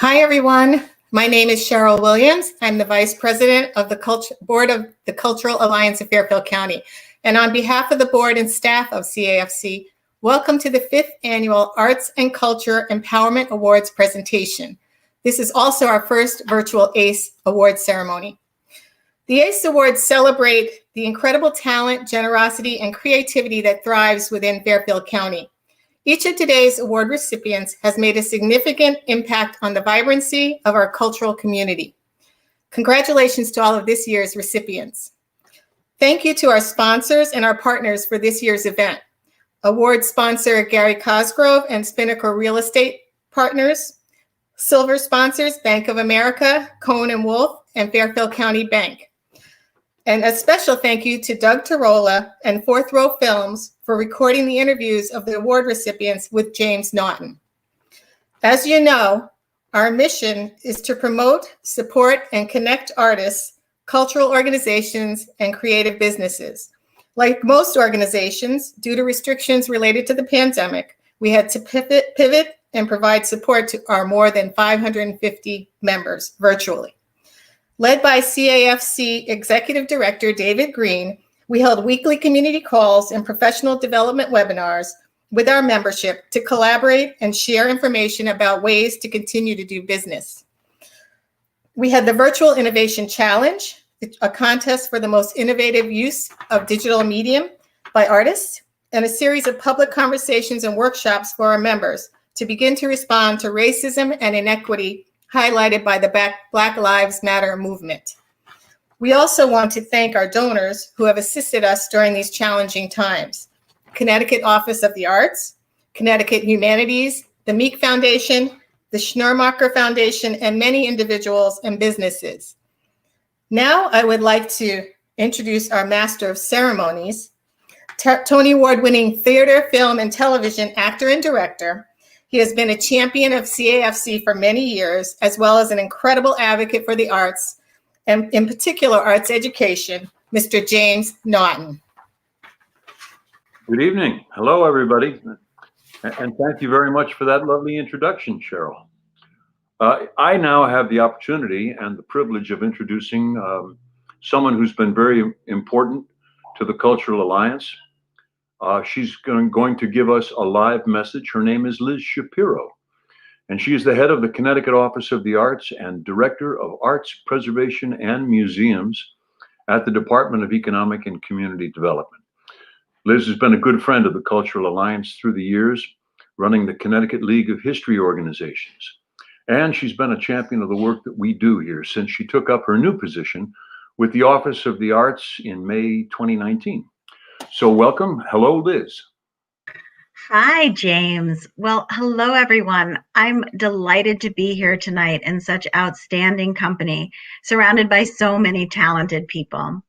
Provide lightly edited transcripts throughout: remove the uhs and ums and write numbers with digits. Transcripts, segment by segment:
Hi, everyone. My name is Cheryl Williams. I'm the Vice President of the Board of the Cultural Alliance of Fairfield County. And on behalf of the board and staff of CAFC, welcome to the 5th Annual Arts and Culture Empowerment Awards presentation. This is also our first virtual ACE Award ceremony. The ACE Awards celebrate the incredible talent, generosity, and creativity that thrives within Fairfield County. Each of today's award recipients has made a significant impact on the vibrancy of our cultural community. Congratulations to all of this year's recipients. Thank you to our sponsors and our partners for this year's event. Award sponsor Gary Cosgrove and Spinnaker Real Estate Partners. Silver sponsors Bank of America, Cohen & Wolf, and Fairfield County Bank. And a special thank you to Doug Tarola and Fourth Row Films for recording the interviews of the award recipients with James Naughton. As you know, our mission is to promote, support, and connect artists, cultural organizations, and creative businesses. Like most organizations, due to restrictions related to the pandemic, we had to pivot and provide support to our more than 550 members virtually. Led by CAFC Executive Director David Green, we held weekly community calls and professional development webinars with our membership to collaborate and share information about ways to continue to do business. We had the Virtual Innovation Challenge, a contest for the most innovative use of digital medium by artists, and a series of public conversations and workshops for our members to begin to respond to racism and inequity highlighted by the Black Lives Matter movement. We also want to thank our donors who have assisted us during these challenging times. Connecticut Office of the Arts, Connecticut Humanities, the Meek Foundation, the Schnurmacher Foundation, and many individuals and businesses. Now I would like to introduce our Master of Ceremonies, Tony Award-winning theater, film, and television actor and director. He has been a champion of CAFC for many years, as well as an incredible advocate for the arts, and in particular, arts education, Mr. James Naughton. Good evening. Hello, everybody. And thank you very much for that lovely introduction, Cheryl. I now have the opportunity and the privilege of introducing someone who's been very important to the Cultural Alliance. She's going to give us a live message. Her name is Liz Shapiro, and she is the head of the Connecticut Office of the Arts and Director of Arts Preservation and Museums at the Department of Economic and Community Development. Liz has been a good friend of the Cultural Alliance through the years, running the Connecticut League of History organizations. And she's been a champion of the work that we do here since she took up her new position with the Office of the Arts in May 2019. So welcome. Hello, Liz. Hi, James. Well, hello, everyone. I'm delighted to be here tonight in such outstanding company, surrounded by so many talented people.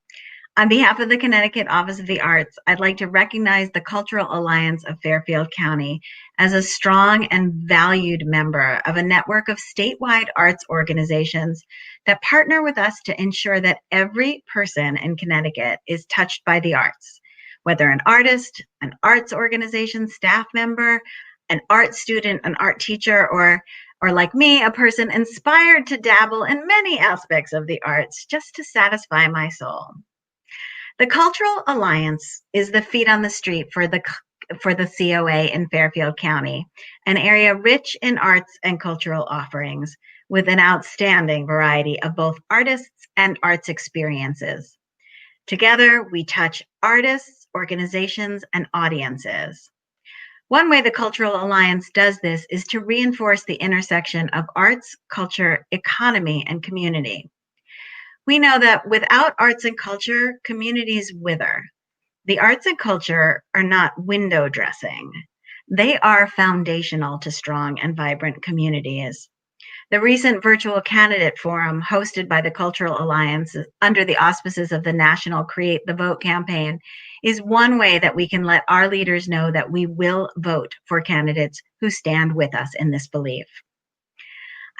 On behalf of the Connecticut Office of the Arts, I'd like to recognize the Cultural Alliance of Fairfield County as a strong and valued member of a network of statewide arts organizations that partner with us to ensure that every person in Connecticut is touched by the arts. Whether an artist, an arts organization staff member, an art student, an art teacher, or like me, a person inspired to dabble in many aspects of the arts just to satisfy my soul. The Cultural Alliance is the feet on the street for the COA in Fairfield County, an area rich in arts and cultural offerings with an outstanding variety of both artists and arts experiences. Together, we touch artists, organizations, and audiences. One way the Cultural Alliance does this is to reinforce the intersection of arts, culture, economy, and community. We know that without arts and culture, communities wither. The arts and culture are not window dressing. They are foundational to strong and vibrant communities. The recent virtual candidate forum hosted by the Cultural Alliance under the auspices of the National Create the Vote campaign is one way that we can let our leaders know that we will vote for candidates who stand with us in this belief.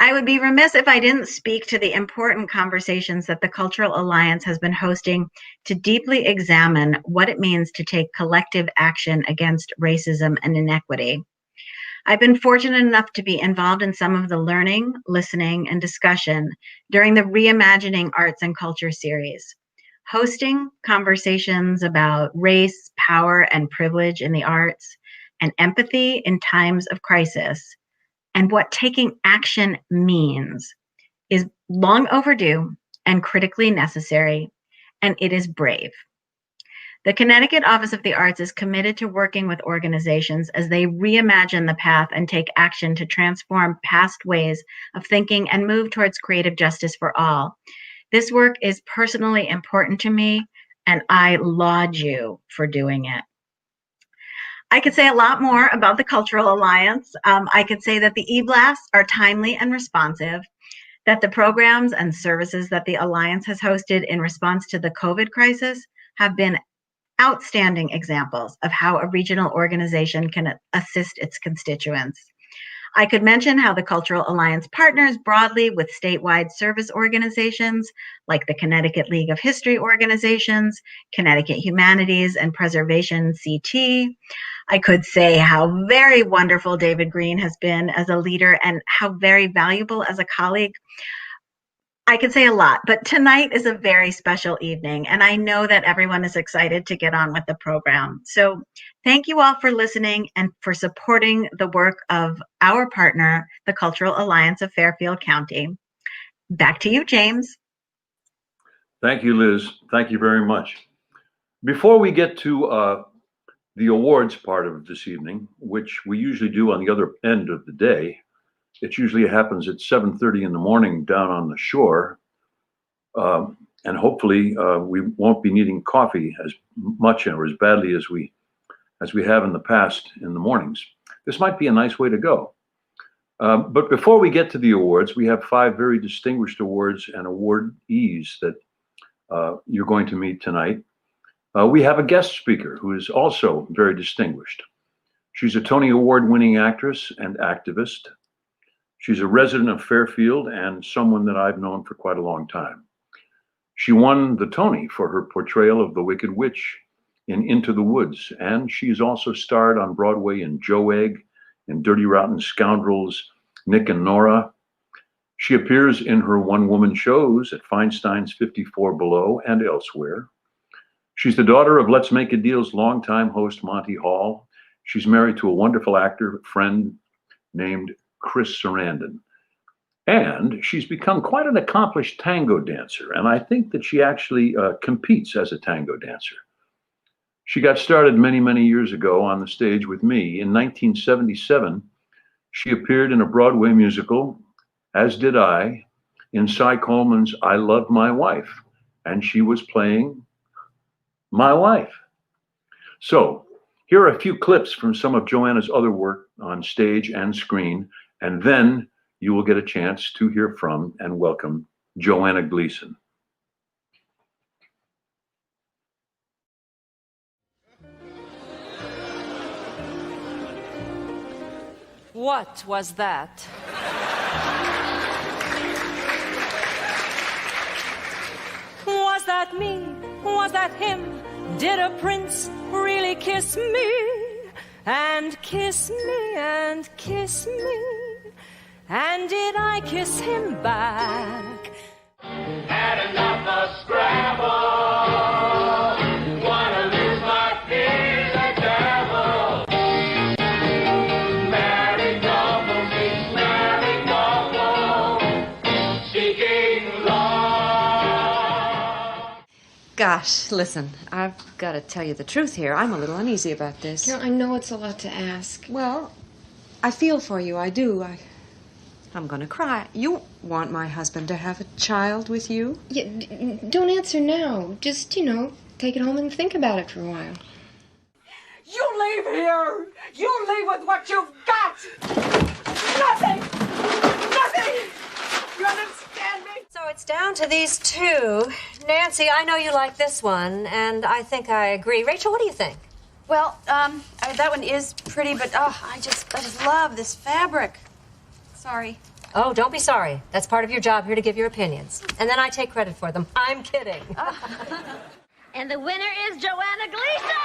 I would be remiss if I didn't speak to the important conversations that the Cultural Alliance has been hosting to deeply examine what it means to take collective action against racism and inequity. I've been fortunate enough to be involved in some of the learning, listening, and discussion during the Reimagining Arts and Culture series, hosting conversations about race, power, and privilege in the arts, and empathy in times of crisis, and what taking action means is long overdue and critically necessary, and it is brave. The Connecticut Office of the Arts is committed to working with organizations as they reimagine the path and take action to transform past ways of thinking and move towards creative justice for all. This work is personally important to me, and I laud you for doing it. I could say a lot more about the Cultural Alliance. I could say that the e-blasts are timely and responsive, that the programs and services that the Alliance has hosted in response to the COVID crisis have been outstanding examples of how a regional organization can assist its constituents. I could mention how the Cultural Alliance partners broadly with statewide service organizations like the Connecticut League of History Organizations, Connecticut Humanities and Preservation CT. I could say how very wonderful David Green has been as a leader and how very valuable as a colleague. I could say a lot, but tonight is a very special evening, and I know that everyone is excited to get on with the program. So thank you all for listening and for supporting the work of our partner, the Cultural Alliance of Fairfield County. Back to you, James. Thank you, Liz. Thank you very much. Before we get to the awards part of this evening, which we usually do on the other end of the day, it usually happens at 7:30 in the morning down on the shore. And hopefully we won't be needing coffee as much or as badly as we have in the past in the mornings. This might be a nice way to go. But before we get to the awards, we have 5 very distinguished awards and awardees that you're going to meet tonight. We have a guest speaker who is also very distinguished. She's a Tony Award-winning actress and activist. She's a resident of Fairfield and someone that I've known for quite a long time. She won the Tony for her portrayal of the Wicked Witch in Into the Woods, and she's also starred on Broadway in Joe Egg, in Dirty Rotten Scoundrels, Nick and Nora. She appears in her one-woman shows at Feinstein's 54 Below and elsewhere. She's the daughter of Let's Make a Deal's longtime host, Monty Hall. She's married to a wonderful actor friend named Chris Sarandon. And she's become quite an accomplished tango dancer. And I think that she actually competes as a tango dancer. She got started many, many years ago on the stage with me. In 1977, she appeared in a Broadway musical, as did I, in Cy Coleman's I Love My Wife. And she was playing my wife. So here are a few clips from some of Joanna's other work on stage and screen, and then you will get a chance to hear from and welcome Joanna Gleason. What was that? Was that me? Was that him? Did a prince really kiss me? And kiss me and kiss me? And did I kiss him back? Had enough of Scrabble. Wanna lose my fears a devil. Married noble meets married noble. Seeking love. Gosh, listen, I've got to tell you the truth here. I'm a little uneasy about this. Carol, I know it's a lot to ask. Well, I feel for you. I do. I'm going to cry. You want my husband to have a child with you? Yeah, don't answer now. Just, take it home and think about it for a while. You leave here. You leave with what you've got. Nothing. Nothing. You understand me? So it's down to these 2. Nancy, I know you like this one, and I think I agree. Rachel, what do you think? Well, that one is pretty, but I just love this fabric. Sorry. Oh, don't be sorry. That's part of your job here to give your opinions. And then I take credit for them. I'm kidding. And the winner is Joanna Gleason!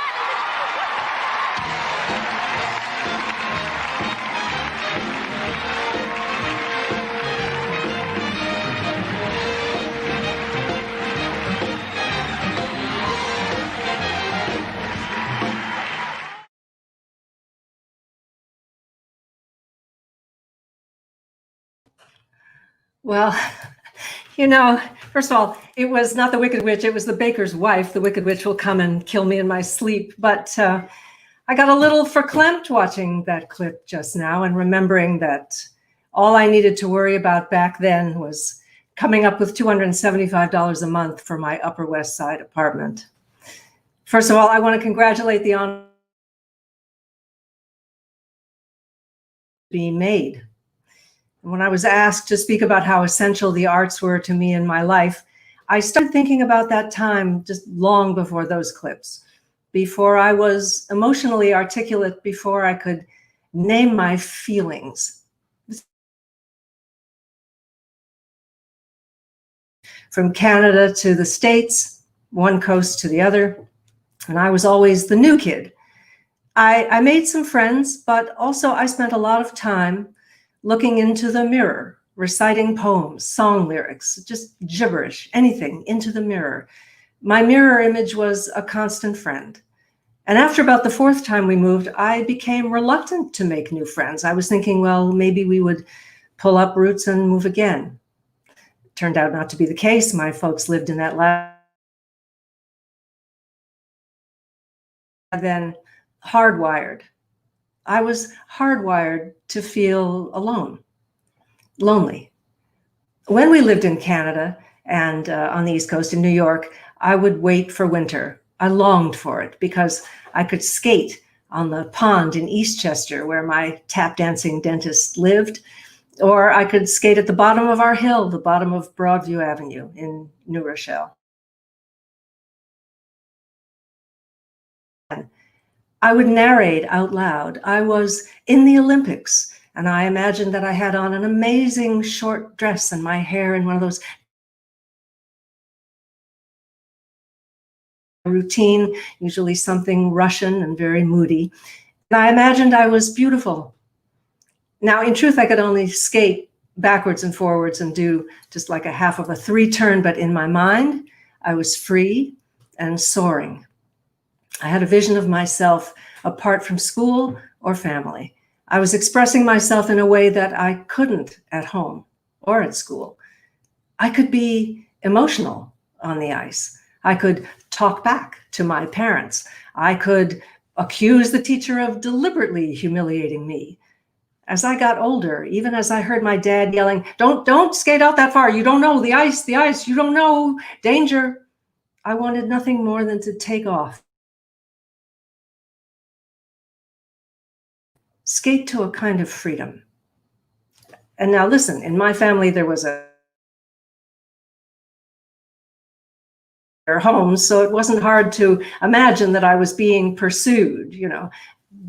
Well, you know, first of all, it was not the Wicked Witch, it was the baker's wife. The Wicked Witch will come and kill me in my sleep. But I got a little verklempt watching that clip just now and remembering that all I needed to worry about back then was coming up with $275 a month for my Upper West Side apartment. First of all, I want to congratulate the honor being made. When I was asked to speak about how essential the arts were to me in my life, I started thinking about that time just long before those clips, before I was emotionally articulate, before I could name my feelings. From Canada to the States, one coast to the other, and I was always the new kid. I made some friends, but also I spent a lot of time looking into the mirror, reciting poems, song lyrics, just gibberish, anything into the mirror. My mirror image was a constant friend. And after about the fourth time we moved, I became reluctant to make new friends. I was thinking, well, maybe we would pull up roots and move again. It turned out not to be the case. My folks lived in that then hardwired. I was hardwired to feel alone, lonely. When we lived in Canada and on the East Coast in New York, I would wait for winter. I longed for it because I could skate on the pond in Eastchester where my tap dancing dentist lived, or I could skate at the bottom of our hill, the bottom of Broadview Avenue in New Rochelle. I would narrate out loud. I was in the Olympics, and I imagined that I had on an amazing short dress and my hair in one of those routine, usually something Russian and very moody. And I imagined I was beautiful. Now, in truth, I could only skate backwards and forwards and do just like a half of a 3-turn, but in my mind, I was free and soaring. I had a vision of myself apart from school or family. I was expressing myself in a way that I couldn't at home or at school. I could be emotional on the ice. I could talk back to my parents. I could accuse the teacher of deliberately humiliating me. As I got older, even as I heard my dad yelling, don't skate out that far. You don't know the ice, you don't know, danger. I wanted nothing more than to take off. Skate to a kind of freedom. And now listen, in my family, there was a home, so it wasn't hard to imagine that I was being pursued, you know,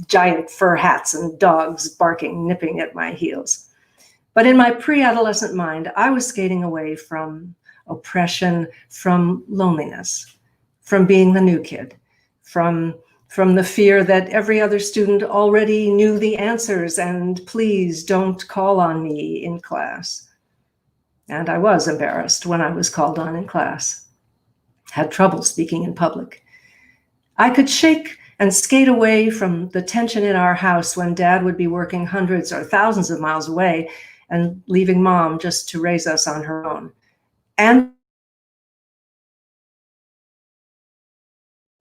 giant fur hats and dogs barking, nipping at my heels. But in my pre-adolescent mind, I was skating away from oppression, from loneliness, from being the new kid, from the fear that every other student already knew the answers and please don't call on me in class. And I was embarrassed when I was called on in class. Had trouble speaking in public. I could shake and skate away from the tension in our house when Dad would be working hundreds or thousands of miles away and leaving Mom just to raise us on her own. And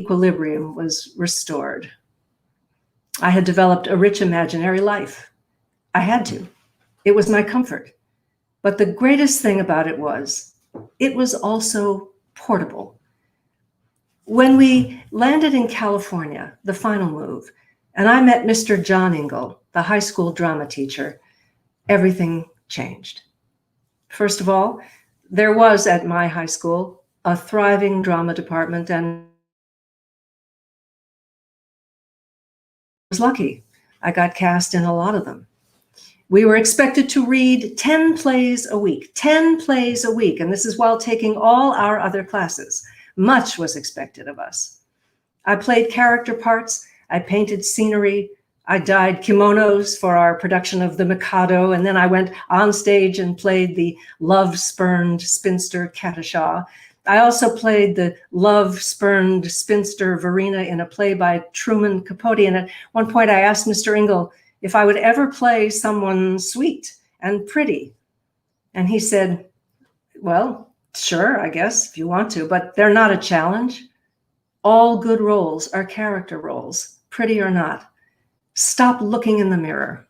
equilibrium was restored. I had developed a rich imaginary life. I had to. It was my comfort. But the greatest thing about it was also portable. When we landed in California, the final move, and I met Mr. John Ingle, the high school drama teacher, everything changed. First of all, there was at my high school a thriving drama department, and I was lucky. I got cast in a lot of them. We were expected to read 10 plays a week, 10 plays a week, and this is while taking all our other classes. Much was expected of us. I played character parts, I painted scenery, I dyed kimonos for our production of The Mikado, and then I went on stage and played the love-spurned spinster Katisha. I also played the love-spurned spinster Verena in a play by Truman Capote, and at one point I asked Mr. Ingle if I would ever play someone sweet and pretty. And he said, well, sure, I guess, if you want to, but they're not a challenge. All good roles are character roles, pretty or not. Stop looking in the mirror.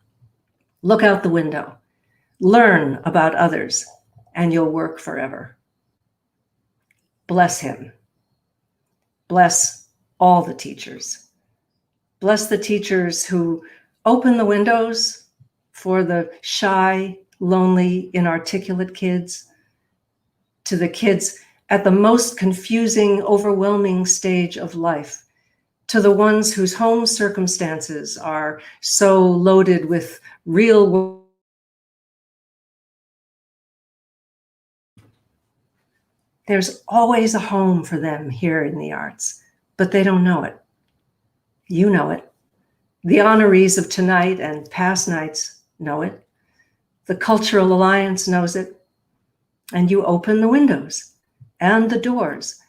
Look out the window. Learn about others, and you'll work forever. Bless him. Bless all the teachers. Bless the teachers who open the windows for the shy, lonely, inarticulate kids, to the kids at the most confusing, overwhelming stage of life, to the ones whose home circumstances are so loaded with real world. There's always a home for them here in the arts, but they don't know it. You know it. The honorees of tonight and past nights know it. The Cultural Alliance knows it. And you open the windows and the doors,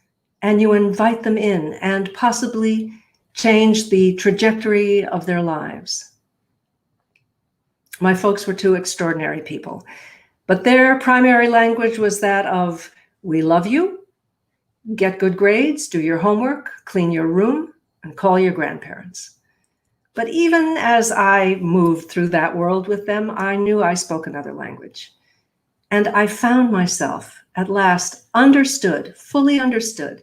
and you invite them in and possibly change the trajectory of their lives. My folks were two extraordinary people, but their primary language was that of, we love you, get good grades, do your homework, clean your room, and call your grandparents. But even as I moved through that world with them, I knew I spoke another language. And I found myself at last understood, fully understood,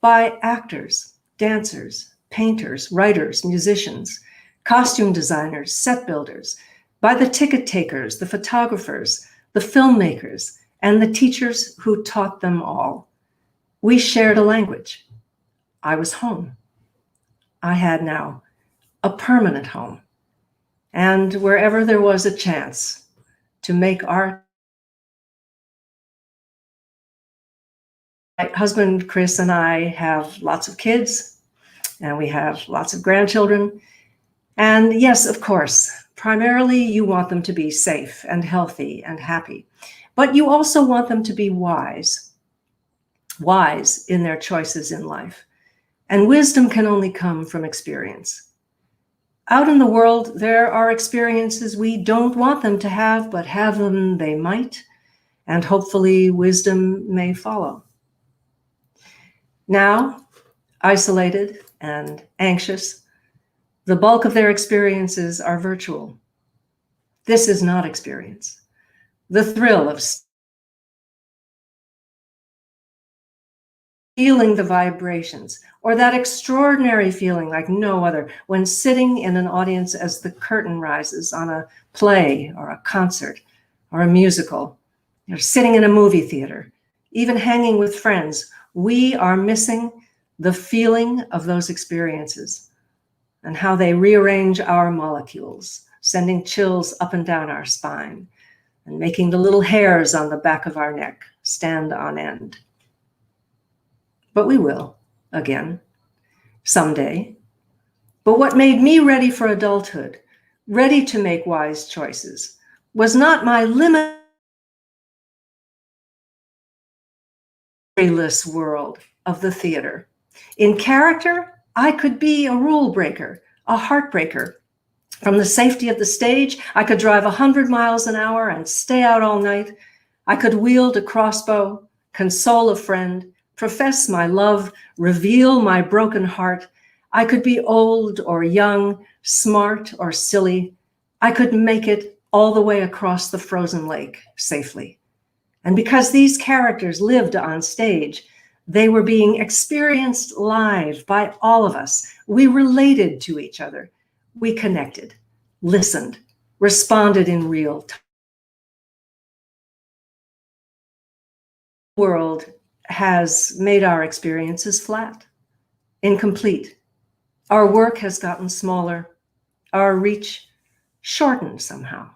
by actors, dancers, painters, writers, musicians, costume designers, set builders, by the ticket takers, the photographers, the filmmakers, and the teachers who taught them all. We shared a language. I was home. I had now a permanent home. And wherever there was a chance to make art, my husband, Chris, and I have lots of kids, and we have lots of grandchildren. And yes, of course, primarily you want them to be safe and healthy and happy, but you also want them to be wise in their choices in life. And wisdom can only come from experience. Out in the world, there are experiences we don't want them to have, but have them they might, and hopefully wisdom may follow. Now, isolated and anxious, the bulk of their experiences are virtual. This is not experience. The thrill of feeling the vibrations, or that extraordinary feeling like no other when sitting in an audience as the curtain rises on a play or a concert or a musical, or sitting in a movie theater, even hanging with friends. We are missing the feeling of those experiences and how they rearrange our molecules, sending chills up and down our spine and making the little hairs on the back of our neck stand on end. But we will, again, someday. But what made me ready for adulthood, ready to make wise choices, was not my limitless world of the theater. In character, I could be a rule breaker, a heartbreaker. From the safety of the stage, I could drive 100 miles an hour and stay out all night. I could wield a crossbow, console a friend, profess my love, reveal my broken heart. I could be old or young, smart or silly. I could make it all the way across the frozen lake safely. And because these characters lived on stage, they were being experienced live by all of us. We related to each other. We connected, listened, responded in real time. The world has made our experiences flat, incomplete. Our work has gotten smaller, our reach shortened somehow.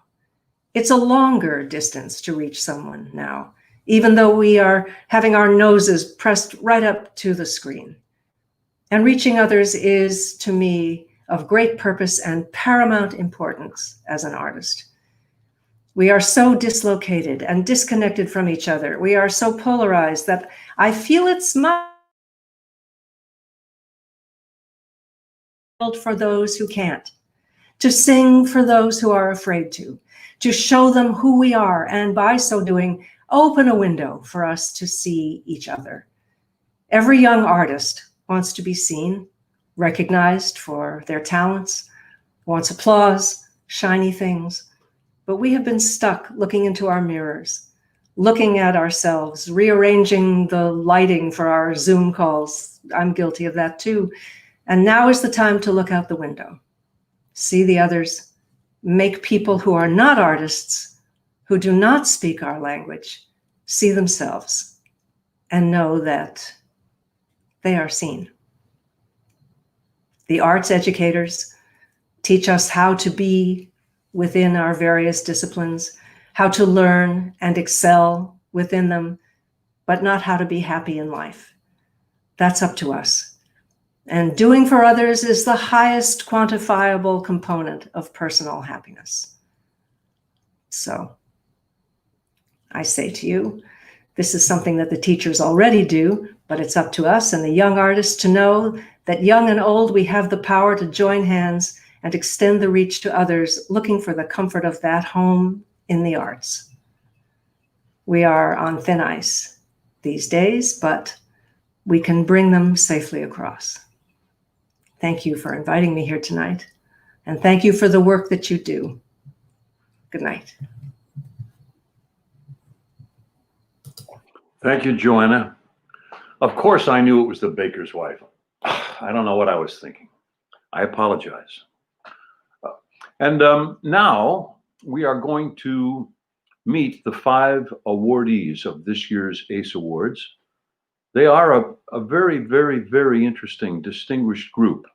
It's a longer distance to reach someone now, even though we are having our noses pressed right up to the screen. And reaching others is, to me, of great purpose and paramount importance as an artist. We are so dislocated and disconnected from each other. We are so polarized that I feel it's my for those who can't. to sing for those who are afraid to show them who we are, and by so doing, open a window for us to see each other. Every young artist wants to be seen, recognized for their talents, wants applause, shiny things. But we have been stuck looking into our mirrors, looking at ourselves, rearranging the lighting for our Zoom calls. I'm guilty of that too. And now is the time to look out the window, see the others, make people who are not artists, who do not speak our language, see themselves and know that they are seen. The arts educators teach us how to be within our various disciplines, how to learn and excel within them, but not how to be happy in life. That's up to us. And doing for others is the highest quantifiable component of personal happiness. So I say to you, this is something that the teachers already do, but it's up to us and the young artists to know that young and old, we have the power to join hands and extend the reach to others looking for the comfort of that home in the arts. We are on thin ice these days, but we can bring them safely across. Thank you for inviting me here tonight, and thank you for the work that you do. Good night. Thank you, Joanna. Of course, I knew it was the baker's wife. I don't know what I was thinking. I apologize. And now we are going to meet the 5 awardees of this year's ACE Awards. They are a very, very, very interesting, distinguished group,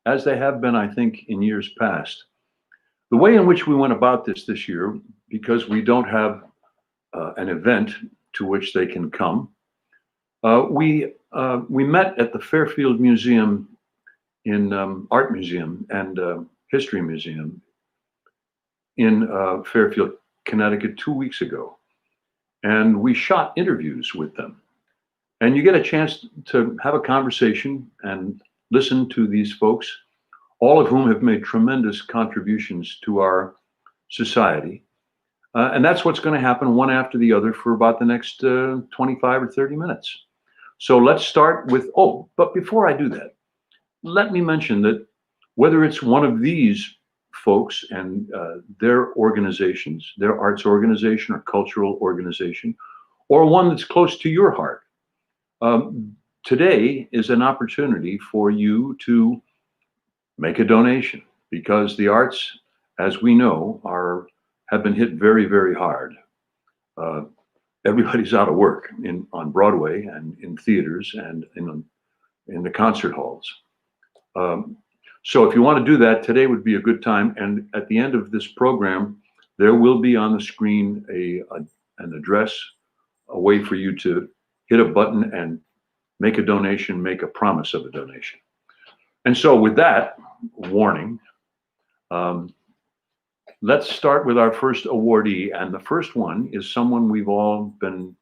as they have been, I think, in years past. The way in which we went about this year, because we don't have an event to which they can come, we met at the Fairfield Museum in Art Museum and History Museum in Fairfield, Connecticut 2 weeks ago. And we shot interviews with them. And you get a chance to have a conversation and listen to these folks, all of whom have made tremendous contributions to our society. And that's what's going to happen one after the other for about the next 25 or 30 minutes. So let's start with, but before I do that, let me mention that whether it's one of these folks and their organizations, their arts organization or cultural organization, or one that's close to your heart, today is an opportunity for you to make a donation, because the arts, as we know, have been hit very, very hard. Everybody's out of work on Broadway and in theaters and in the concert halls. So if you want to do that, today would be a good time. And at the end of this program, there will be on the screen an address, a way for you to hit a button and make a donation, make a promise of a donation. And so with that warning, let's start with our first awardee. And the first one is someone we've all been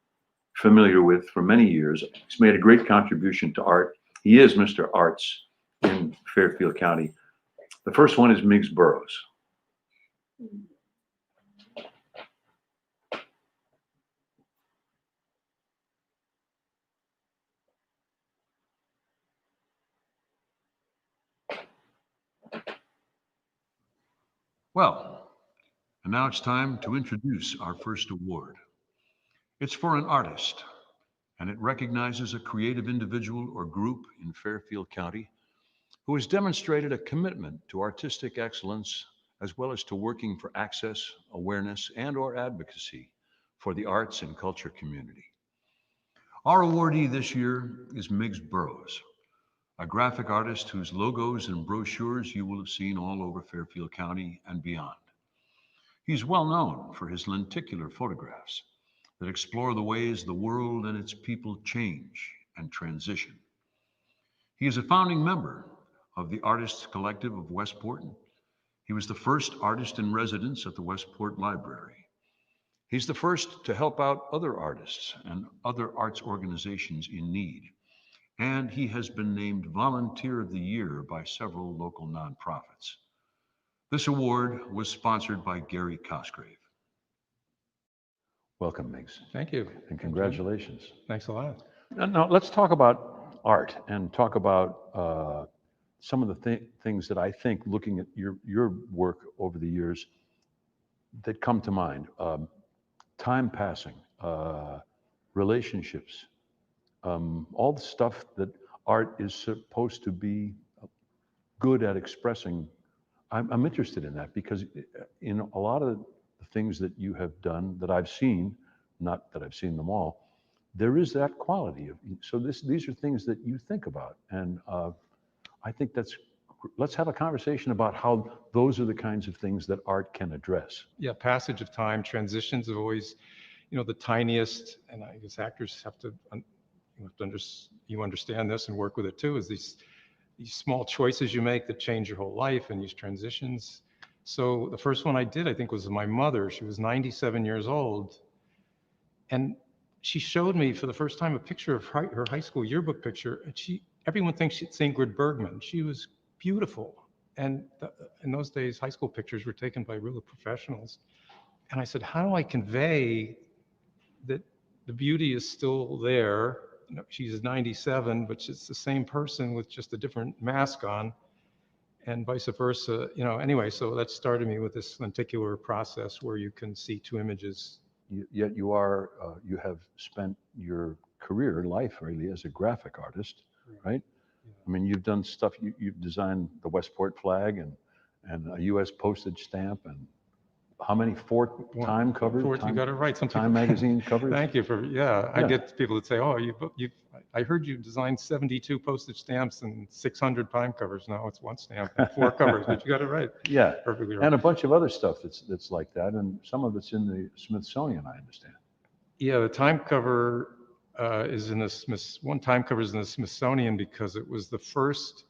familiar with for many years. He's made a great contribution to art. He is Mr. Arts in Fairfield County. The first one is Miggs Burroughs. Well, and now it's time to introduce our first award. It's for an artist, and it recognizes a creative individual or group in Fairfield County who has demonstrated a commitment to artistic excellence, as well as to working for access, awareness, and/or advocacy for the arts and culture community. Our awardee this year is Miggs Burroughs, a graphic artist whose logos and brochures you will have seen all over Fairfield County and beyond. He's well known for his lenticular photographs that explore the ways the world and its people change and transition. He is a founding member of the Artists Collective of Westport. He was the first artist in residence at the Westport Library. He's the first to help out other artists and other arts organizations in need. And he has been named Volunteer of the Year by several local nonprofits. This award was sponsored by Gary Cosgrave. Welcome, Miggs. Thank you. And congratulations. Thanks a lot. Now, let's talk about art and talk about some of the things that I think, looking at your work over the years, that come to mind. Time passing, relationships, all the stuff that art is supposed to be good at expressing. I'm interested in that because in a lot of the things that you have done that I've seen, not that I've seen them all, there is that quality of, so these are things that you think about. And I think let's have a conversation about how those are the kinds of things that art can address. Yeah, passage of time, transitions have always, the tiniest, and I guess actors have to, you understand this and work with it too, is these small choices you make that change your whole life and these transitions. So the first one I did, I think, was my mother. She was 97 years old. And she showed me for the first time a picture of her high school yearbook picture. And everyone thinks it's Ingrid Bergman. She was beautiful. And in those days, high school pictures were taken by real professionals. And I said, how do I convey that the beauty is still there? She's 97, but it's the same person with just a different mask on, and vice versa. Anyway, so that started me with this lenticular process where you can see two images. Yet you have spent your career life really as a graphic artist, right? Yeah. I mean, you've done stuff. You've designed the Westport flag and a U.S. postage stamp and how many Time covers? You got it right. Time magazine covers. Thank you for I get people that say, "Oh, I heard you designed 72 postage stamps and 600 Time covers." No, it's one stamp and 4 covers, but you got it right. Yeah, perfectly right. And a bunch of other stuff that's like that, and some of it's in the Smithsonian, I understand. Yeah, the Time cover is in the one Time cover is in the Smithsonian because it was the first.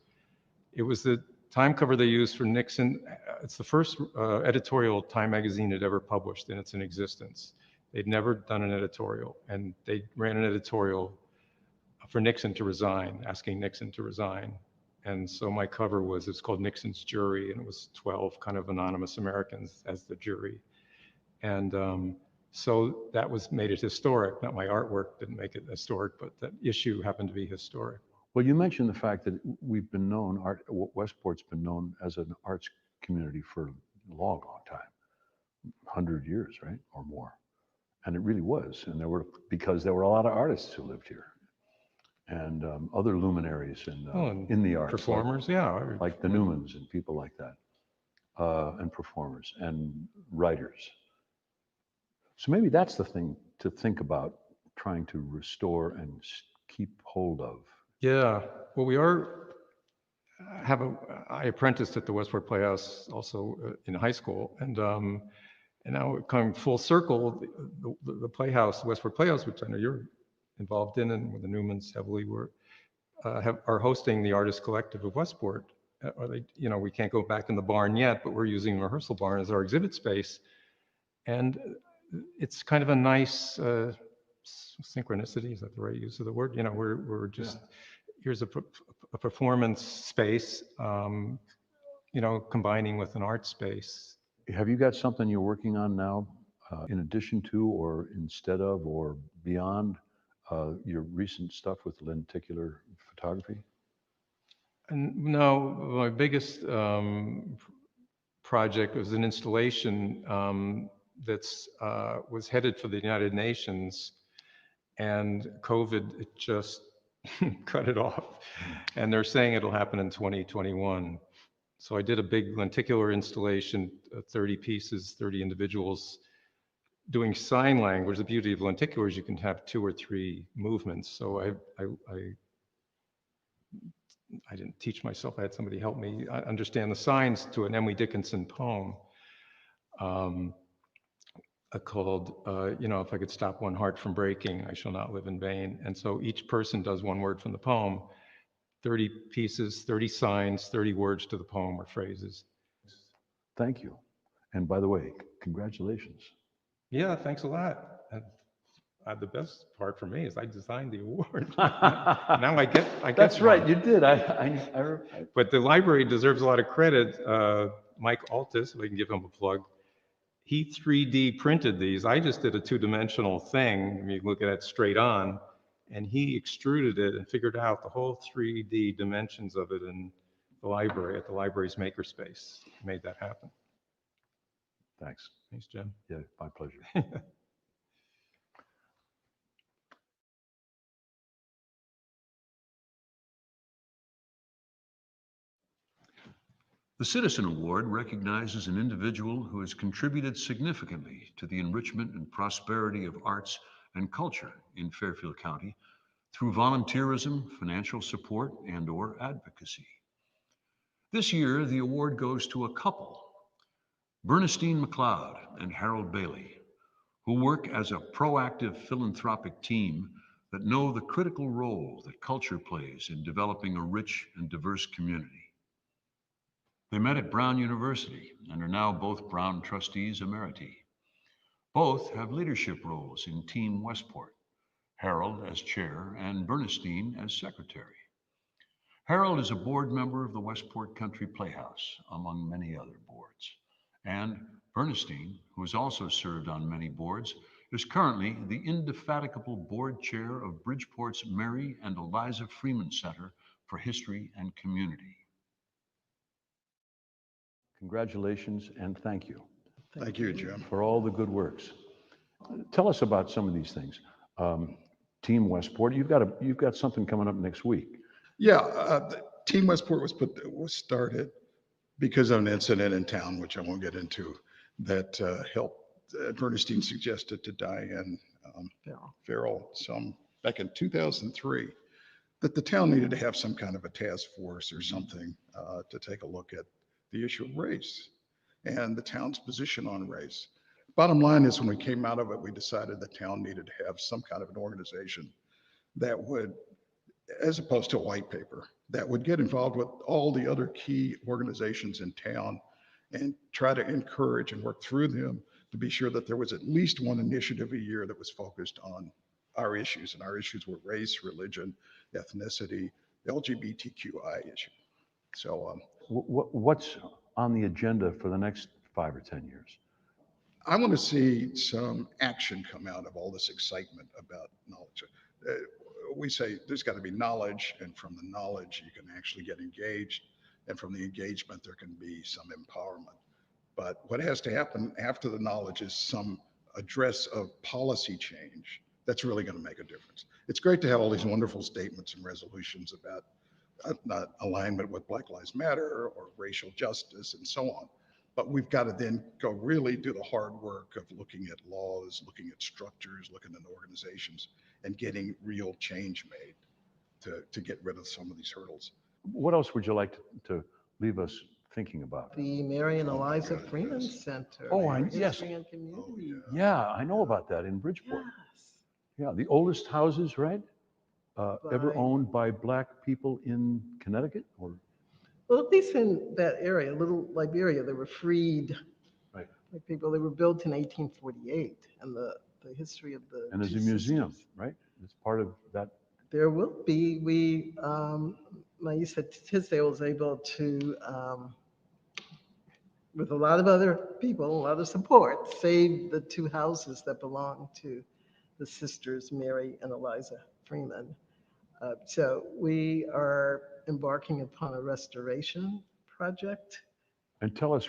It was the Time cover they used for Nixon. It's the first editorial Time magazine had ever published, and it's in existence. They'd never done an editorial, and they ran an editorial for Nixon to resign, asking Nixon to resign. And so my cover it's called Nixon's Jury, and it was 12 kind of anonymous Americans as the jury. And so that made it historic. Not my artwork didn't make it historic, but that issue happened to be historic. Well, you mentioned the fact that we've been known, Westport's been known as an arts community for a long, long time, 100 years, right, or more. And it really was. And because there were a lot of artists who lived here and other luminaries in the arts. Performers, like the Newmans and people like that, and performers and writers. So maybe that's the thing to think about, trying to restore and keep hold of. Yeah, well, I apprenticed at the Westport Playhouse also in high school, and now coming full circle, the Playhouse, the Westport Playhouse, which I know you're involved in, and with the Newmans heavily, are hosting the Artist Collective of Westport. We can't go back in the barn yet, but we're using the rehearsal barn as our exhibit space, and it's kind of a nice synchronicity. Is that the right use of the word? We're just here's a performance space, combining with an art space. Have you got something you're working on now, in addition to, or instead of, or beyond your recent stuff with lenticular photography? No, my biggest project was an installation was headed for the United Nations, and COVID, it just cut it off. And they're saying it'll happen in 2021. So I did a big lenticular installation, 30 pieces, 30 individuals doing sign language. The beauty of lenticular is you can have 2 or 3 movements. So I didn't teach myself. I had somebody help me understand the signs to an Emily Dickinson poem called, if I could stop one heart from breaking, I shall not live in vain. And so each person does one word from the poem, 30 pieces, 30 signs, 30 words to the poem or phrases. Thank you. And by the way, congratulations. Yeah, thanks a lot. The best part for me is I designed the award. Now I get That's right, one. you did. But the library deserves a lot of credit. Mike Altus, if I can give him a plug, he 3D printed these. I just did a two-dimensional thing. I mean, you can look at it straight on, and he extruded it and figured out the whole 3D dimensions of it in the library, at the library's makerspace. Made that happen. Thanks. Thanks, Jim. Yeah, my pleasure. The Citizen Award recognizes an individual who has contributed significantly to the enrichment and prosperity of arts and culture in Fairfield County through volunteerism, financial support, and/or advocacy. This year, the award goes to a couple, Bernicestine McLeod and Harold Bailey, who work as a proactive philanthropic team that know the critical role that culture plays in developing a rich and diverse community. They met at Brown University and are now both Brown trustees emeriti. Both have leadership roles in Team Westport, Harold as chair and Bernicestine as secretary. Harold is a board member of the Westport Country Playhouse, among many other boards. And Bernicestine, who has also served on many boards, is currently the indefatigable board chair of Bridgeport's Mary and Eliza Freeman Center for History and Community. Congratulations and thank you. Thank you, Jim. For all the good works. Tell us about some of these things. Team Westport, you've got something coming up next week. Yeah, Team Westport was started because of an incident in town, which I won't get into, that helped. Bernicestine suggested to Diane Farrell back in 2003 that the town needed to have some kind of a task force or something to take a look at the issue of race and the town's position on race. Bottom line is, when we came out of it, we decided the town needed to have some kind of an organization that would, as opposed to a white paper, that would get involved with all the other key organizations in town and try to encourage and work through them to be sure that there was at least one initiative a year that was focused on our issues. And our issues were race, religion, ethnicity, LGBTQI issue. So what's on the agenda for the next 5 or 10 years? I want to see some action come out of all this excitement about knowledge. We say there's got to be knowledge, and from the knowledge you can actually get engaged, and from the engagement there can be some empowerment. But what has to happen after the knowledge is some address of policy change that's really going to make a difference. It's great to have all these wonderful statements and resolutions about not alignment with Black Lives Matter or racial justice and so on. But we've got to then go really do the hard work of looking at laws, looking at structures, looking at organizations, and getting real change made to get rid of some of these hurdles. What else would you like to leave us thinking about? The Mary and Eliza Freeman Center. Oh, yes. History and Community. Yeah, I know about that in Bridgeport. Yes. Yeah, the oldest houses, right? Ever owned by Black people in Connecticut, or? Well, at least in that area, Little Liberia, they were freed. Right. Like people, they were built in 1848, and the history of the. And there's a museum, right? It's part of that. There will be. We, Maisa Tisdale was able to, with a lot of other people, a lot of support, save the 2 houses that belong to the sisters Mary and Eliza Freeman. So we are embarking upon a restoration project. And tell us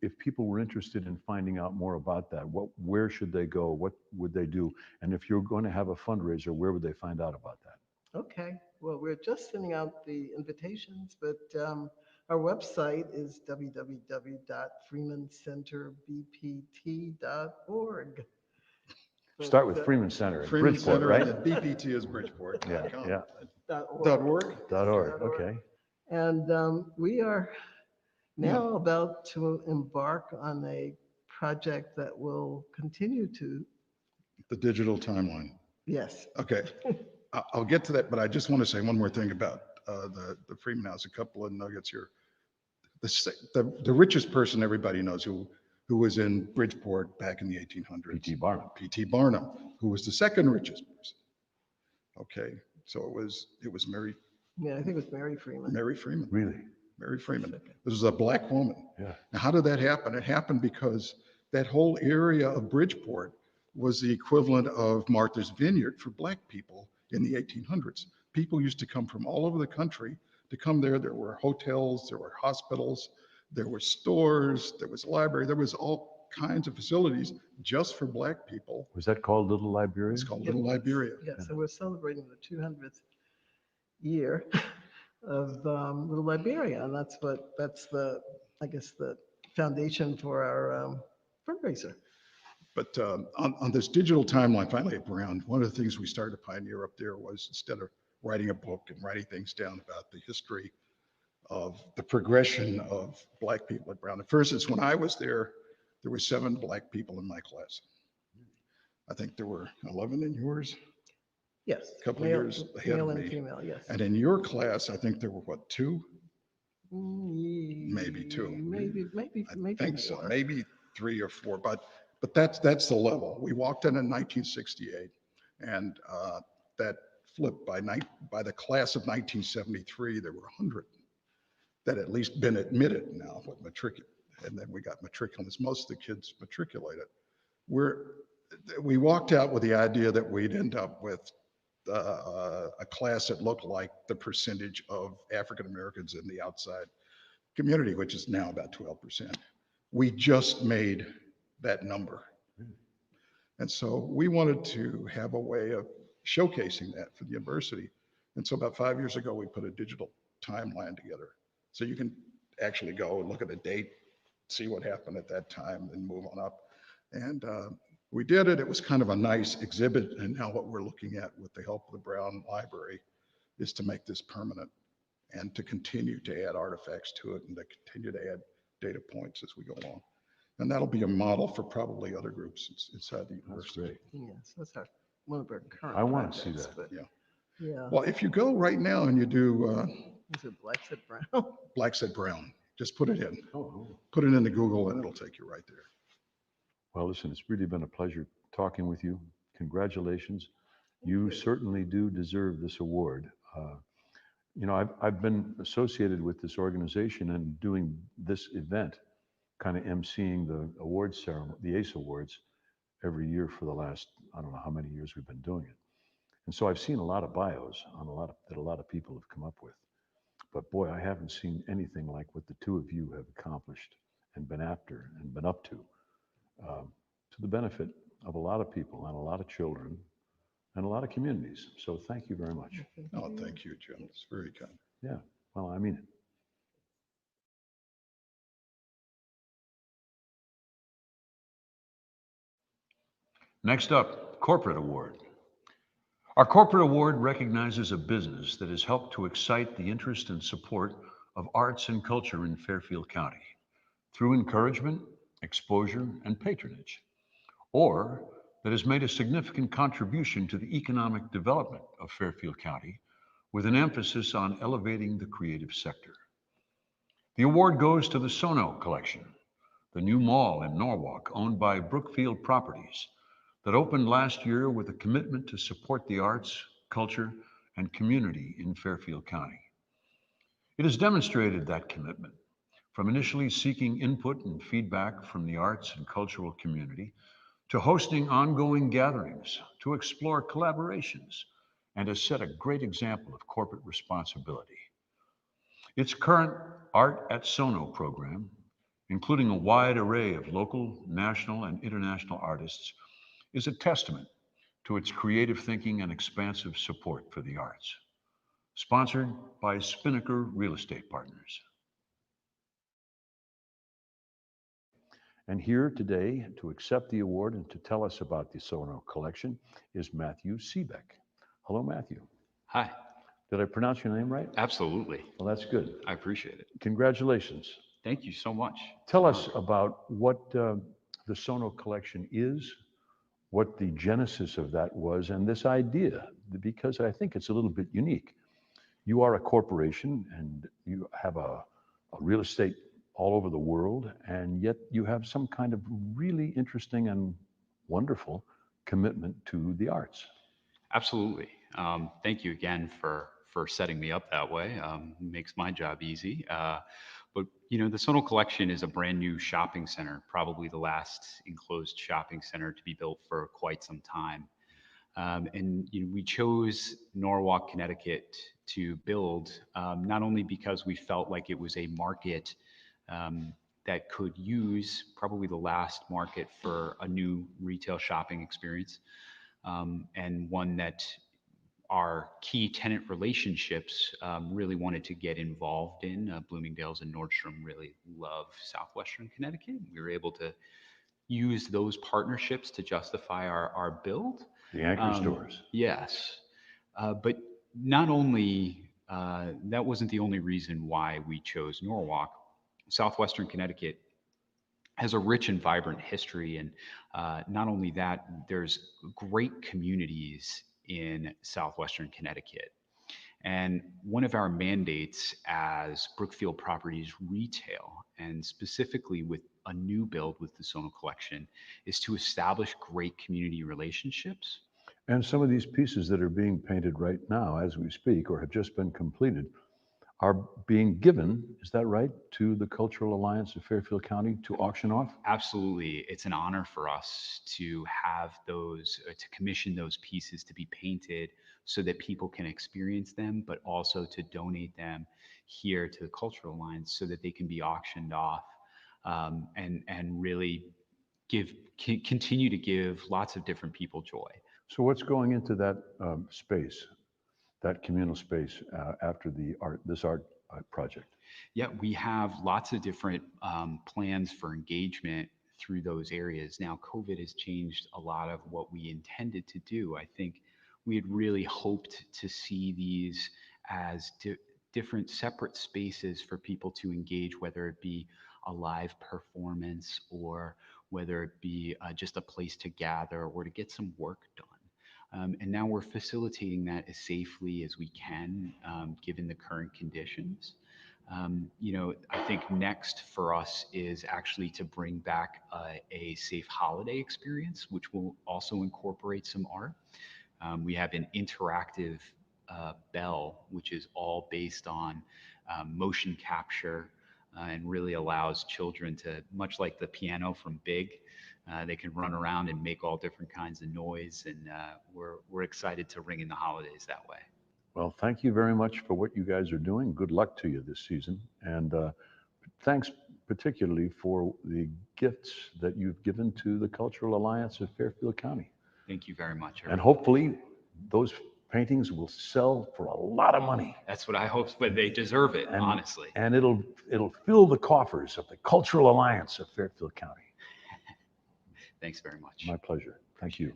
if people were interested in finding out more about that, where should they go? What would they do? And if you're going to have a fundraiser, where would they find out about that? Okay, well, we're just sending out the invitations, but our website is www.freemancenterbpt.org. Start with Freeman Center in Bridgeport, Center, right? And BPT is Bridgeport. Yeah. .org. Okay. And we are now about to embark on a project that will continue to. The digital timeline. Yes. Okay. I'll get to that, but I just want to say one more thing about the Freeman House. A couple of nuggets here. The richest person everybody knows who was in Bridgeport back in the 1800s. P.T. Barnum. P.T. Barnum, who was the second richest person. Okay, so it was Mary. Yeah, I think it was Mary Freeman. Mary Freeman. Really? Mary Freeman. This was a black woman. Yeah. Now, how did that happen? It happened because that whole area of Bridgeport was the equivalent of Martha's Vineyard for black people in the 1800s. People used to come from all over the country to come there. There were hotels, there were hospitals, there were stores, there was a library, there was all kinds of facilities just for black people. Was that called Little Liberia? It's called Little Liberia. Yes, and we're celebrating the 200th year of Little Liberia, and that's the, I guess, the foundation for our fundraiser. But on this digital timeline, finally at Brown, one of the things we started to pioneer up there was, instead of writing a book and writing things down about the history of the progression of black people at Brown. For instance, when I was there, there were 7 black people in my class. I think there were 11 in yours. Yes. A couple of years ahead male of and me. female, yes. And in your class, I think there were, what, 2? Maybe 2. Maybe I think so, more. maybe 3 or 4, but that's the level. We walked in 1968, and that flipped by the class of 1973. There were 100 that at least been admitted now with matriculate, and then we got matriculants. Most of the kids matriculated. We walked out with the idea that we'd end up with a class that looked like the percentage of African Americans in the outside community, which is now about 12%. We just made that number. And so we wanted to have a way of showcasing that for the university. And so about 5 years ago, we put a digital timeline together. So you can actually go and look at a date, see what happened at that time, and move on up. And we did it. It was kind of a nice exhibit. And now what we're looking at with the help of the Brown Library is to make this permanent and to continue to add artifacts to it and to continue to add data points as we go along. And that'll be a model for probably other groups inside the university. That's great. Yes, that's one of our current I want to see projects, that. but Yeah. yeah. Well, if you go right now and you do Is it Black Said Brown? Black Said Brown, just put it in. Oh. Put it into Google and it'll take you right there. Well, listen, it's really been a pleasure talking with you. Congratulations. You certainly do deserve this award. You know, I've been associated with this organization and doing this event, kind of emceeing the awards ceremony, the ACE Awards, every year for the last, I don't know how many years we've been doing it. And so I've seen a lot of bios on that a lot of people have come up with. But boy, I haven't seen anything like what the two of you have accomplished and been after and been up to the benefit of a lot of people and a lot of children and a lot of communities. So thank you very much. Oh, thank you, Jim. It's very kind. Yeah, well, I mean it. Next up, Corporate Award. Our Corporate Award recognizes a business that has helped to excite the interest and support of arts and culture in Fairfield County through encouragement, exposure, and patronage, or that has made a significant contribution to the economic development of Fairfield County with an emphasis on elevating the creative sector. The award goes to the SoNo Collection, the new mall in Norwalk owned by Brookfield Properties that opened last year with a commitment to support the arts, culture, and community in Fairfield County. It has demonstrated that commitment, from initially seeking input and feedback from the arts and cultural community to hosting ongoing gatherings to explore collaborations, and has set a great example of corporate responsibility. Its current Art at SoNo program, including a wide array of local, national, and international artists, is a testament to its creative thinking and expansive support for the arts. Sponsored by Spinnaker Real Estate Partners. And here today to accept the award and to tell us about the SoNo Collection is Matthew Seebeck. Hello, Matthew. Hi. Did I pronounce your name right? Absolutely. Well, that's good. I appreciate it. Congratulations. Thank you so much. Tell us about what the SoNo Collection is, what the genesis of that was, and this idea, because I think it's a little bit unique. You are a corporation and you have a real estate all over the world, and yet you have some kind of really interesting and wonderful commitment to the arts. Absolutely. Thank you again for for setting me up that way. Makes my job easy. But the SoNo Collection is a brand new shopping center, probably the last enclosed shopping center to be built for quite some time. And we chose Norwalk, Connecticut to build, not only because we felt like it was a market that could use probably the last market for a new retail shopping experience, and one that our key tenant relationships really wanted to get involved in. Bloomingdale's and Nordstrom really love Southwestern Connecticut. We were able to use those partnerships to justify our build. The anchor stores. Yes. But not only, that wasn't the only reason why we chose Norwalk. Southwestern Connecticut has a rich and vibrant history. And not only that, there's great communities in Southwestern Connecticut. And one of our mandates as Brookfield Properties Retail, and specifically with a new build with the SoNo Collection, is to establish great community relationships. And some of these pieces that are being painted right now as we speak, or have just been completed, are being given, is that right, to the Cultural Alliance of Fairfield County to auction off? Absolutely. It's an honor for us to have those, to commission those pieces to be painted so that people can experience them, but also to donate them here to the Cultural Alliance so that they can be auctioned off, and really continue to give lots of different people joy. So what's going into that space, that communal space, after this art project? Yeah, we have lots of different plans for engagement through those areas. Now, COVID has changed a lot of what we intended to do. I think we had really hoped to see these as different separate spaces for people to engage, whether it be a live performance or whether it be just a place to gather or to get some work done. And now we're facilitating that as safely as we can, given the current conditions. I think next for us is actually to bring back a safe holiday experience, which will also incorporate some art. We have an interactive bell, which is all based on motion capture, and really allows children to, much like the piano from Big, they can run around and make all different kinds of noise, and we're excited to ring in the holidays that way. Well, thank you very much for what you guys are doing. Good luck to you this season. And thanks particularly for the gifts that you've given to the Cultural Alliance of Fairfield County. Thank you very much. And hopefully those paintings will sell for a lot of money. That's what I hope, but they deserve it, honestly. And it'll fill the coffers of the Cultural Alliance of Fairfield County. Thanks very much. My pleasure. Thank you.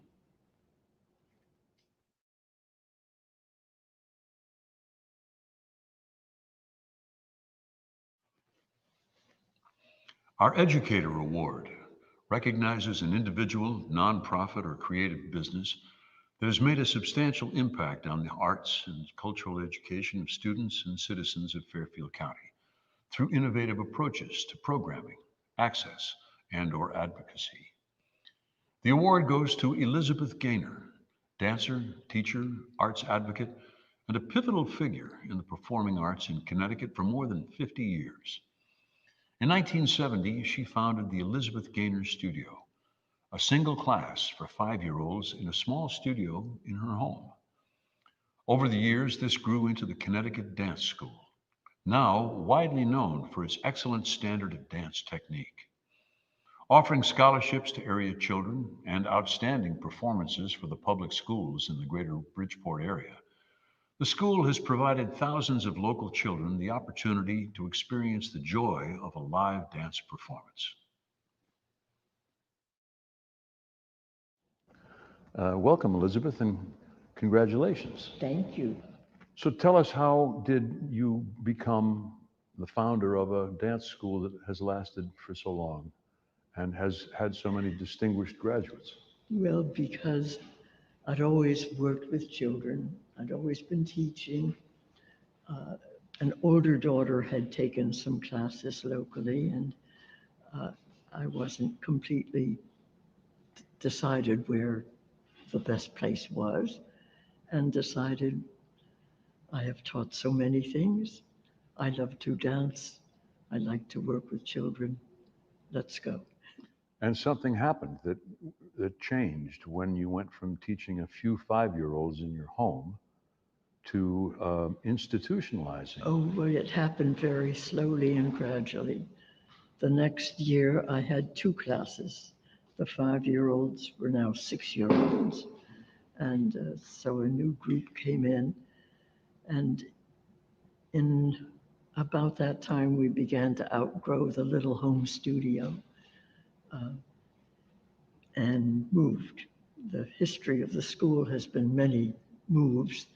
Our Educator Award recognizes an individual, nonprofit, or creative business that has made a substantial impact on the arts and cultural education of students and citizens of Fairfield County through innovative approaches to programming, access, and/or advocacy. The award goes to Elizabeth Gaynor, dancer, teacher, arts advocate, and a pivotal figure in the performing arts in Connecticut for more than 50 years. In 1970, she founded the Elizabeth Gaynor Studio, a single class for 5-year-olds in a small studio in her home. Over the years, this grew into the Connecticut Dance School, now widely known for its excellent standard of dance technique. Offering scholarships to area children and outstanding performances for the public schools in the greater Bridgeport area, the school has provided thousands of local children the opportunity to experience the joy of a live dance performance. Welcome, Elizabeth, and congratulations. Thank you. So tell us, how did you become the founder of a dance school that has lasted for so long and has had so many distinguished graduates? Well, because I'd always worked with children. I'd always been teaching. An older daughter had taken some classes locally, and I wasn't completely decided where the best place was, and decided I have taught so many things. I love to dance. I like to work with children. Let's go. And something happened that changed when you went from teaching a few 5-year-olds in your home to institutionalizing. Oh, well, it happened very slowly and gradually. The next year, I had 2 classes. The 5-year-olds were now 6-year-olds. And so a new group came in. And in about that time, we began to outgrow the little home studio and moved. The history of the school has been many moves.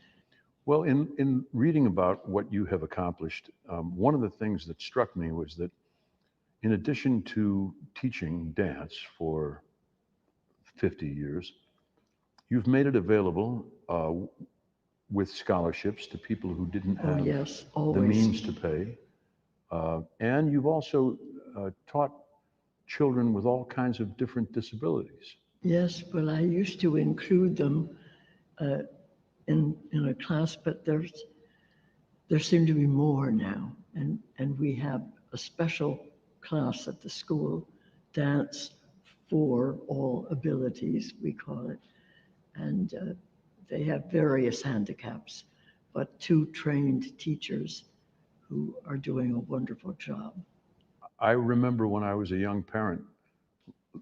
Well, in reading about what you have accomplished, one of the things that struck me was that in addition to teaching dance for 50 years, you've made it available with scholarships to people who didn't Oh, have yes, the always. means to pay. And you've also taught children with all kinds of different disabilities. Yes, well, I used to include them in a class, but there seem to be more now. And we have a special class at the school, Dance for All Abilities, we call it. And they have various handicaps, but 2 trained teachers who are doing a wonderful job. I remember when I was a young parent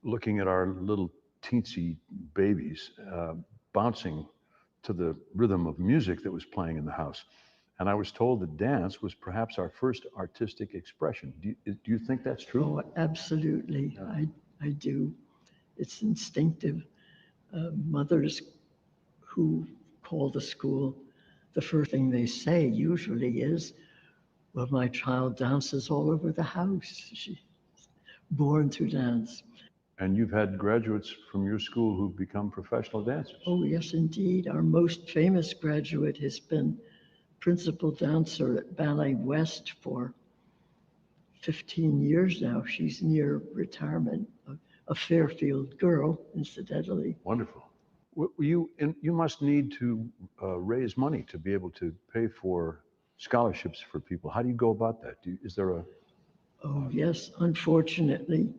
looking at our little teensy babies bouncing to the rhythm of music that was playing in the house. And I was told that dance was perhaps our first artistic expression. Do you think that's true? Oh, absolutely. Yeah. I do. It's instinctive. Mothers who call the school, the first thing they say usually is, well, my child dances all over the house. She's born to dance. And you've had graduates from your school who've become professional dancers. Oh, yes, indeed. Our most famous graduate has been principal dancer at Ballet West for 15 years now. She's near retirement, a Fairfield girl, incidentally. Wonderful. You must need to raise money to be able to pay for scholarships for people. How do you go about that? Is there a... Oh, yes. Unfortunately,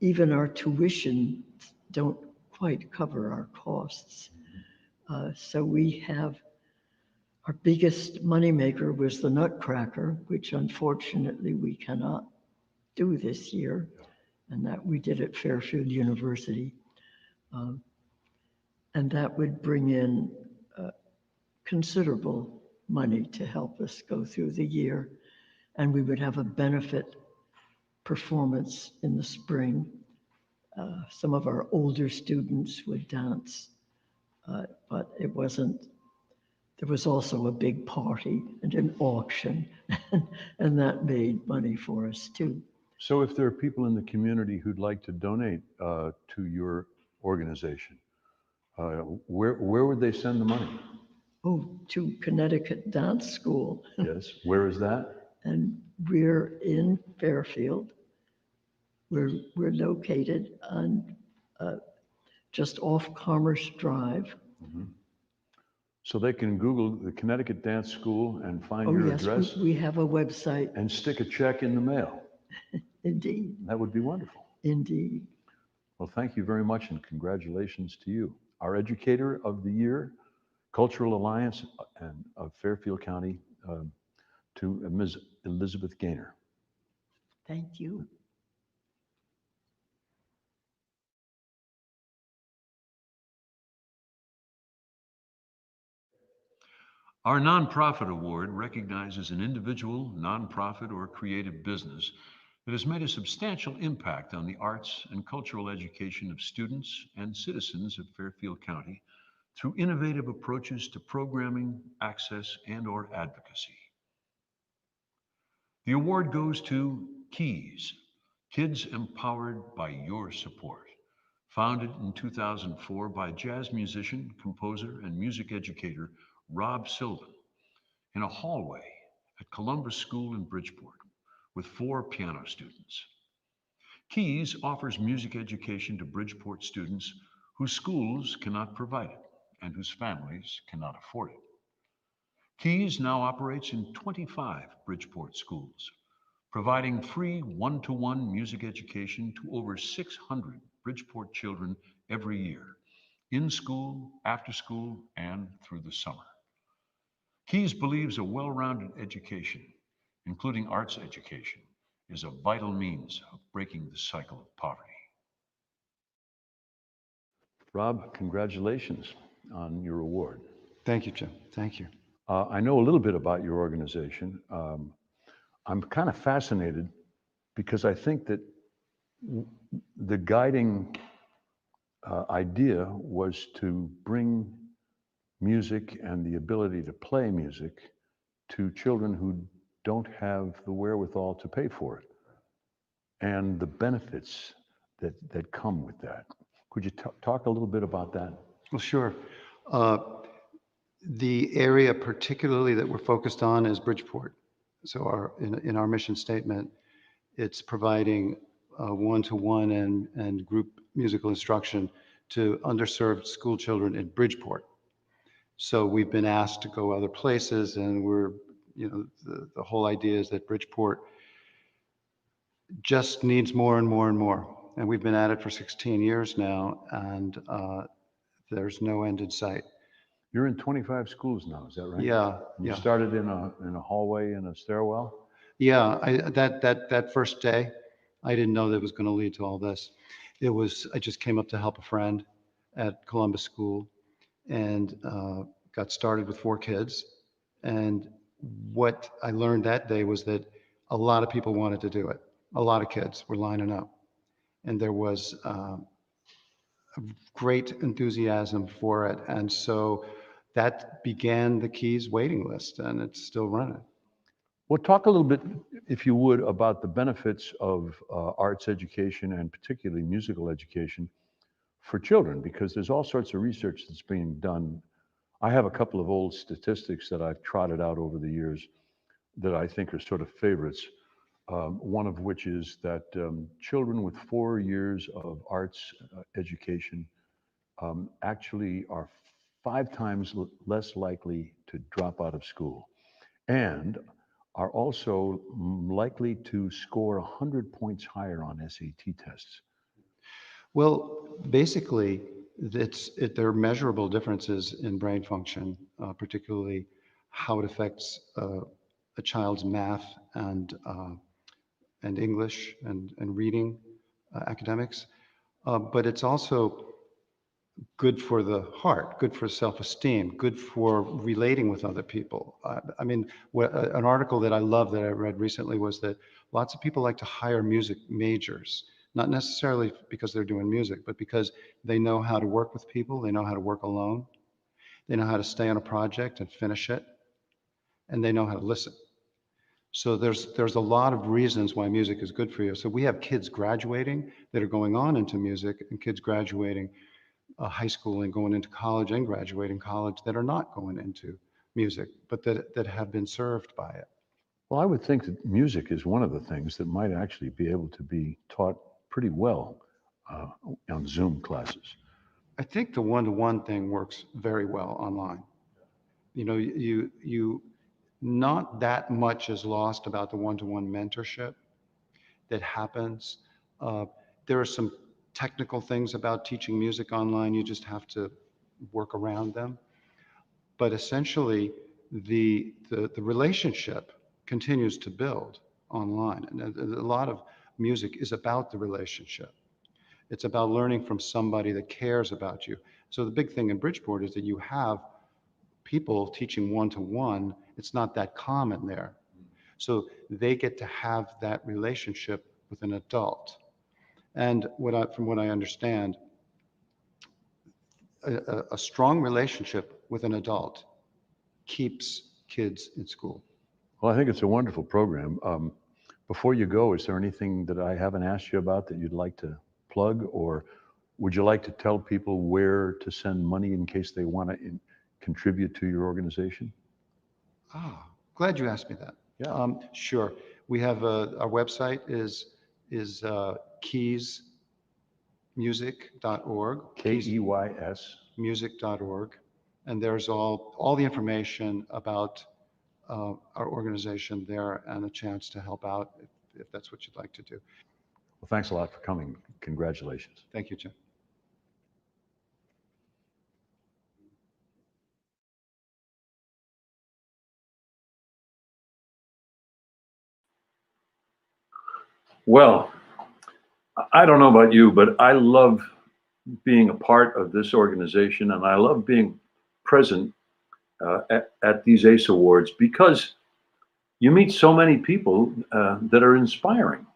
even our tuition don't quite cover our costs. So we have, our biggest moneymaker was the Nutcracker, which unfortunately we cannot do this year. And that we did at Fairfield University. And that would bring in considerable money to help us go through the year. And we would have a benefit performance in the spring. Some of our older students would dance, but it wasn't, there was also a big party and an auction, and that made money for us too. So if there are people in the community who'd like to donate to your organization, where would they send the money? Oh, to Connecticut Dance School. Yes, where is that? And we're in Fairfield. We're located on just off Commerce Drive. Mm-hmm. So they can Google the Connecticut Dance School and find Oh, your yes, address we have a website. and stick a check in the mail. Indeed. That would be wonderful. Indeed. Well, thank you very much and congratulations to you. Our Educator of the Year, Cultural Alliance and of Fairfield County, to Ms. Elizabeth Gaynor. Thank you. Our Nonprofit Award recognizes an individual, nonprofit, or creative business that has made a substantial impact on the arts and cultural education of students and citizens of Fairfield County through innovative approaches to programming, access, and/or advocacy. The award goes to Keys, Kids Empowered by Your Support, founded in 2004 by jazz musician, composer, and music educator Rob Silvan in a hallway at Columbus School in Bridgeport with 4 piano students. Keys offers music education to Bridgeport students whose schools cannot provide it and whose families cannot afford it. Keys now operates in 25 Bridgeport schools, providing free one-to-one music education to over 600 Bridgeport children every year, in school, after school, and through the summer. Keys believes a well-rounded education, including arts education, is a vital means of breaking the cycle of poverty. Rob, congratulations on your award. Thank you, Jim. Thank you. I know a little bit about your organization. I'm kind of fascinated because I think that the guiding idea was to bring music and the ability to play music to children who don't have the wherewithal to pay for it, and the benefits that come with that. Could you talk a little bit about that? Well, sure. The area particularly that we're focused on is Bridgeport. So in our mission statement, it's providing one-to-one and group musical instruction to underserved school children in Bridgeport. So we've been asked to go other places, and the whole idea is that Bridgeport just needs more and more and more. And we've been at it for 16 years now, and there's no end in sight. You're in 25 schools now, is that right? Yeah. You started in a hallway in a stairwell? Yeah, that first day, I didn't know that it was going to lead to all this. I just came up to help a friend at Columbus School and got started with 4 kids. And what I learned that day was that a lot of people wanted to do it. A lot of kids were lining up. And there was great enthusiasm for it. And so that began the Keys waiting list, and it's still running. Well, talk a little bit, if you would, about the benefits of arts education and particularly musical education for children, because there's all sorts of research that's being done. I have a couple of old statistics that I've trotted out over the years that I think are sort of favorites. One of which is that children with 4 years of arts education actually are 5 times less likely to drop out of school, and are also likely to score 100 points higher on SAT tests. Well, basically, there are measurable differences in brain function, particularly how it affects a child's math and English and reading academics. But it's also good for the heart, good for self-esteem, good for relating with other people. I mean, an article that I love that I read recently was that lots of people like to hire music majors, not necessarily because they're doing music, but because they know how to work with people, they know how to work alone, they know how to stay on a project and finish it, and they know how to listen. So there's a lot of reasons why music is good for you. So we have kids graduating that are going on into music, and kids graduating high school and going into college and graduating college that are not going into music, but that have been served by it. Well, I would think that music is one of the things that might actually be able to be taught pretty well on Zoom classes. I think the one-to-one thing works very well online. You know, you not that much is lost about the one-to-one mentorship that happens. There are some technical things about teaching music online. You just have to work around them. But essentially, the relationship continues to build online. And a lot of music is about the relationship. It's about learning from somebody that cares about you. So the big thing in Bridgeport is that you have people teaching one-to-one. It's not that common there. So they get to have that relationship with an adult. And from what I understand, a strong relationship with an adult keeps kids in school. Well, I think it's a wonderful program. Before you go, is there anything that I haven't asked you about that you'd like to plug, or would you like to tell people where to send money in case they want to contribute to your organization? Glad you asked me that. Yeah. Sure. We have our website is keysmusic.org. KEYS. Music.org. And there's all the information about our organization there and a chance to help out if that's what you'd like to do. Well, thanks a lot for coming. Congratulations. Thank you, Jim. Well, I don't know about you, but I love being a part of this organization, and I love being present at these ACE Awards because you meet so many people that are inspiring,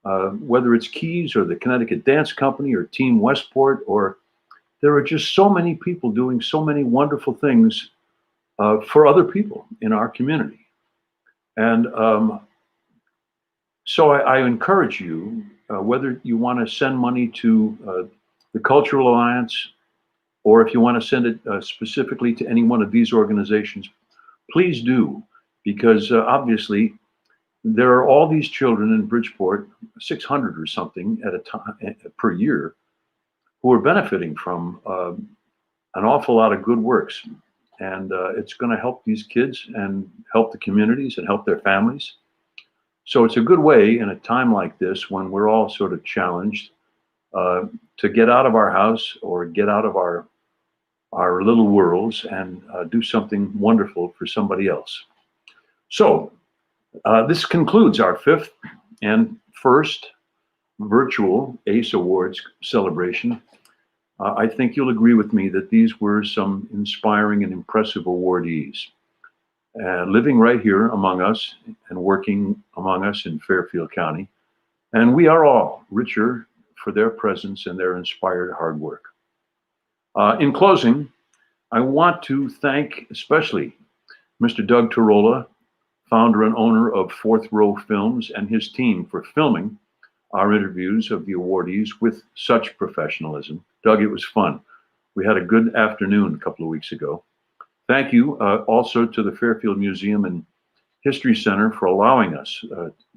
whether it's Keys or the Connecticut Dance Company or Team Westport, or there are just so many people doing so many wonderful things for other people in our community. And so I encourage you, whether you want to send money to the Cultural Alliance, or if you want to send it specifically to any one of these organizations, please do, because obviously there are all these children in Bridgeport, 600 or something at a time per year, who are benefiting from an awful lot of good works. And it's going to help these kids and help the communities and help their families. So it's a good way in a time like this when we're all sort of challenged to get out of our house or get out of our little worlds and do something wonderful for somebody else. So this concludes our 5th and first virtual ACE Awards celebration. I think you'll agree with me that these were some inspiring and impressive awardees. Living right here among us and working among us in Fairfield County. And we are all richer for their presence and their inspired hard work. In closing, I want to thank especially Mr. Doug Tarola, founder and owner of Fourth Row Films, and his team for filming our interviews of the awardees with such professionalism. Doug, it was fun. We had a good afternoon a couple of weeks ago. Thank you also to the Fairfield Museum and History Center for allowing us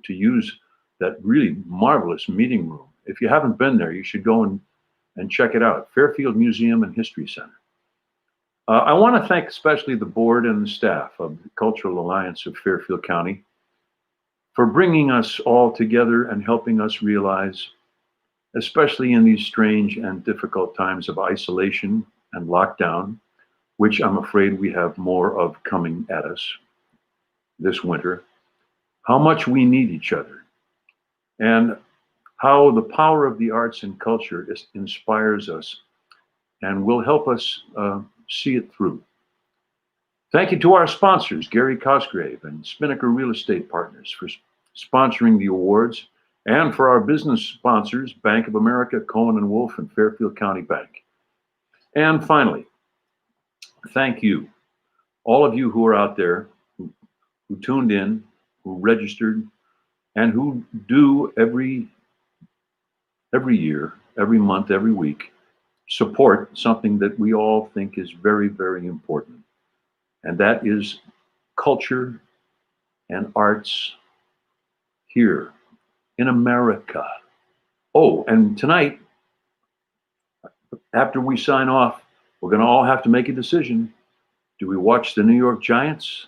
to use that really marvelous meeting room. If you haven't been there, you should go and check it out, Fairfield Museum and History Center. I want to thank especially the board and the staff of the Cultural Alliance of Fairfield County for bringing us all together and helping us realize, especially in these strange and difficult times of isolation and lockdown, which I'm afraid we have more of coming at us this winter, how much we need each other, and how the power of the arts and culture inspires us and will help us see it through. Thank you to our sponsors, Gary Cosgrave and Spinnaker Real Estate Partners, for sponsoring the awards, and for our business sponsors, Bank of America, Cohen & Wolf, and Fairfield County Bank. And finally, thank you, all of you who are out there, who tuned in, who registered, and who do every year, every month, every week, support something that we all think is very, very important. And that is culture and arts here in America. Oh, and tonight, after we sign off, we're going to all have to make a decision. Do we watch the New York Giants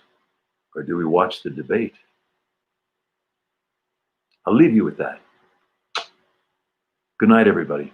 or do we watch the debate? I'll leave you with that. Good night, everybody.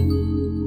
you.